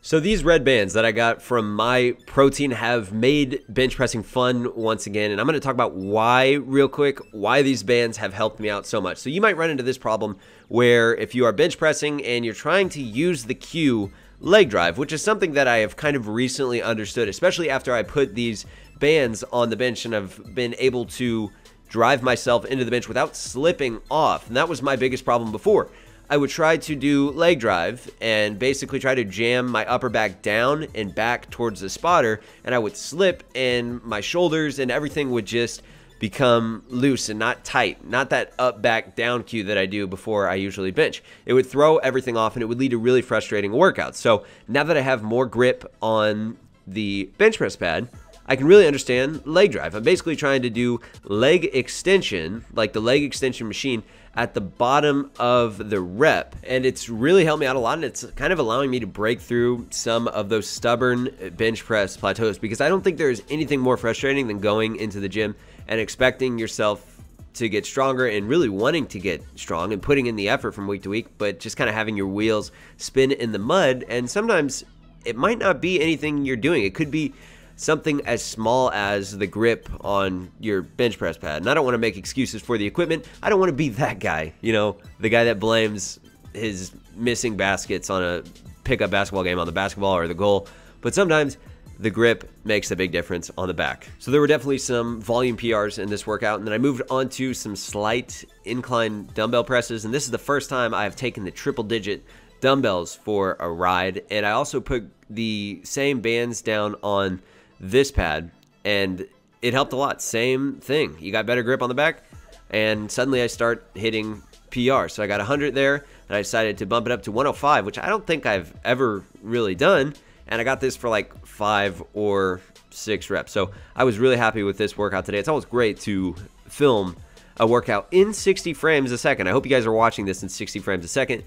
So these red bands that I got from My Protein have made bench pressing fun once again, and I'm going to talk about why real quick, why these bands have helped me out so much. So you might run into this problem where if you are bench pressing and you're trying to use the cue leg drive, which is something that I have kind of recently understood, especially after I put these bands on the bench and I've been able to drive myself into the bench without slipping off. And that was my biggest problem before. I would try to do leg drive and basically try to jam my upper back down and back towards the spotter, and I would slip and my shoulders and everything would just become loose and not tight, not that up back down cue that I do before I usually bench. It would throw everything off and it would lead to really frustrating workouts. So now that I have more grip on the bench press pad, I can really understand leg drive. I'm basically trying to do leg extension, like the leg extension machine, at the bottom of the rep, and it's really helped me out a lot, and it's kind of allowing me to break through some of those stubborn bench press plateaus, because I don't think there's anything more frustrating than going into the gym and expecting yourself to get stronger and really wanting to get strong and putting in the effort from week to week, but just kind of having your wheels spin in the mud. And sometimes it might not be anything you're doing. It could be something as small as the grip on your bench press pad. And I don't want to make excuses for the equipment. I don't want to be that guy, you know, the guy that blames his missing baskets on a pickup basketball game on the basketball or the goal. But sometimes the grip makes a big difference on the back. So there were definitely some volume PRs in this workout, and then I moved on to some slight incline dumbbell presses. And this is the first time I have taken the triple-digit dumbbells for a ride. And I also put the same bands down on this pad, and it helped a lot. Same thing. You got better grip on the back, and suddenly I start hitting PR. So I got 100 there, and I decided to bump it up to 105, which I don't think I've ever really done. And I got this for like 5 or 6 reps. So I was really happy with this workout today. It's always great to film a workout in 60 frames a second. I hope you guys are watching this in 60 frames a second,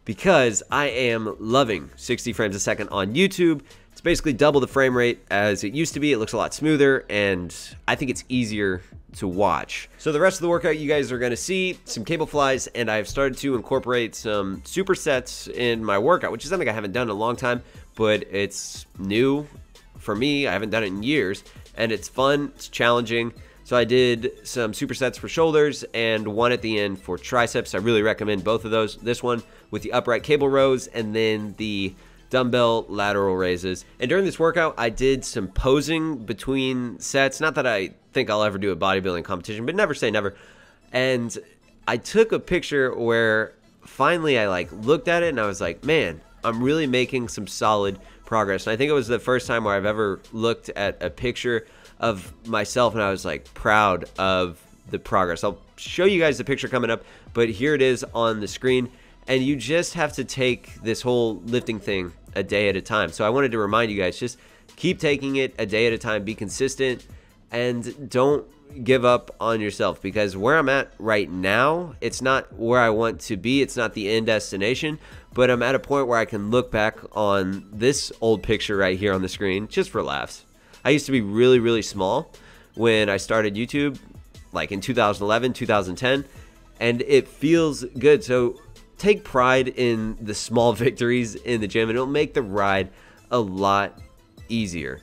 because I am loving 60 frames a second on YouTube. It's basically double the frame rate as it used to be. It looks a lot smoother, and I think it's easier to watch. So the rest of the workout, you guys are going to see some cable flies, and I've started to incorporate some supersets in my workout, which is something I haven't done in a long time, but it's new for me. I haven't done it in years, and it's fun, it's challenging. So I did some supersets for shoulders and one at the end for triceps. I really recommend both of those. This one with the upright cable rows, and then the dumbbell lateral raises. And during this workout, I did some posing between sets. Not that I think I'll ever do a bodybuilding competition, but never say never. And I took a picture where finally I looked at it and I was like, man, I'm really making some solid progress. And I think it was the first time where I've ever looked at a picture of myself and I was like proud of the progress. I'll show you guys the picture coming up, but here it is on the screen. And you just have to take this whole lifting thing a day at a time. So I wanted to remind you guys, just keep taking it a day at a time, be consistent, and don't give up on yourself, because where I'm at right now, it's not where I want to be. It's not the end destination, but I'm at a point where I can look back on this old picture right here on the screen just for laughs. I used to be really, really small when I started YouTube, like in 2011, 2010, and it feels good. So take pride in the small victories in the gym, and it'll make the ride a lot easier.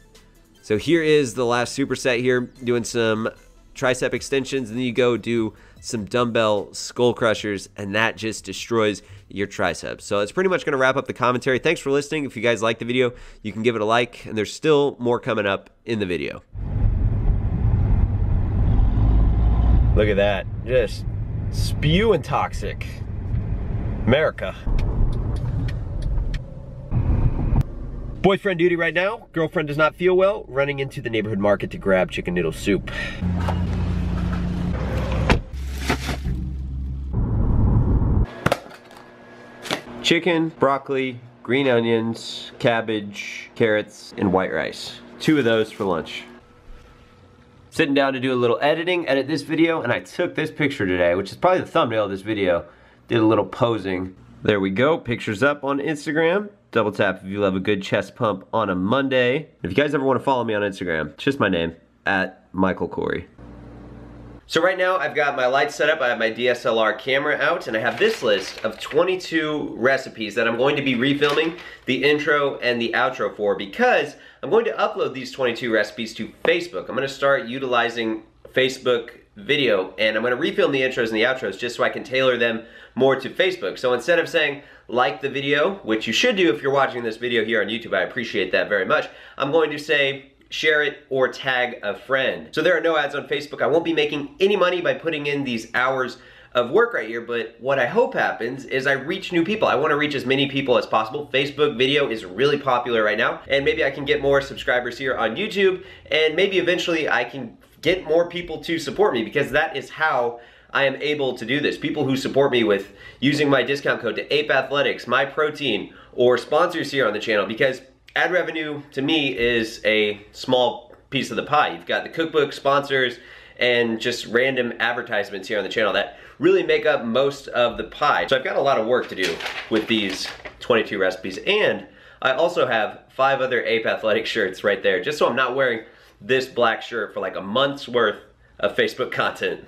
So here is the last superset here, doing some tricep extensions, and then you go do some dumbbell skull crushers, and that just destroys your triceps. So it's pretty much going to wrap up the commentary. Thanks for listening. If you guys like the video, you can give it a like, and there's still more coming up in the video. Look at that, just spewing toxic. America. Boyfriend duty right now. Girlfriend does not feel well. Running into the neighborhood market to grab chicken noodle soup. Chicken, broccoli, green onions, cabbage, carrots, and white rice. 2 of those for lunch. Sitting down to do a little editing, edit this video, and I took this picture today, which is probably the thumbnail of this video. Did a little posing. There we go, pictures up on Instagram. Double tap if you love a good chest pump on a Monday. If you guys ever want to follow me on Instagram, it's just my name, @michaelkory. So right now I've got my lights set up, I have my DSLR camera out, and I have this list of 22 recipes that I'm going to be refilming the intro and the outro for, because I'm going to upload these 22 recipes to Facebook. I'm going to start utilizing Facebook video, and I'm going to refilm the intros and the outros just so I can tailor them more to Facebook. So instead of saying like the video, which you should do if you're watching this video here on YouTube, I appreciate that very much, I'm going to say share it or tag a friend. So there are no ads on Facebook. I won't be making any money by putting in these hours of work right here, but what I hope happens is I reach new people. I want to reach as many people as possible. Facebook video is really popular right now, and maybe I can get more subscribers here on YouTube, and maybe eventually I can get more people to support me, because that is how I am able to do this. People who support me with using my discount code to Ape Athletics, My Protein, or sponsors here on the channel, because ad revenue to me is a small piece of the pie. You've got the cookbook, sponsors, and just random advertisements here on the channel that really make up most of the pie. So I've got a lot of work to do with these 22 recipes, and I also have 5 other Ape Athletic shirts right there, just so I'm not wearing this black shirt for like a month's worth of Facebook content.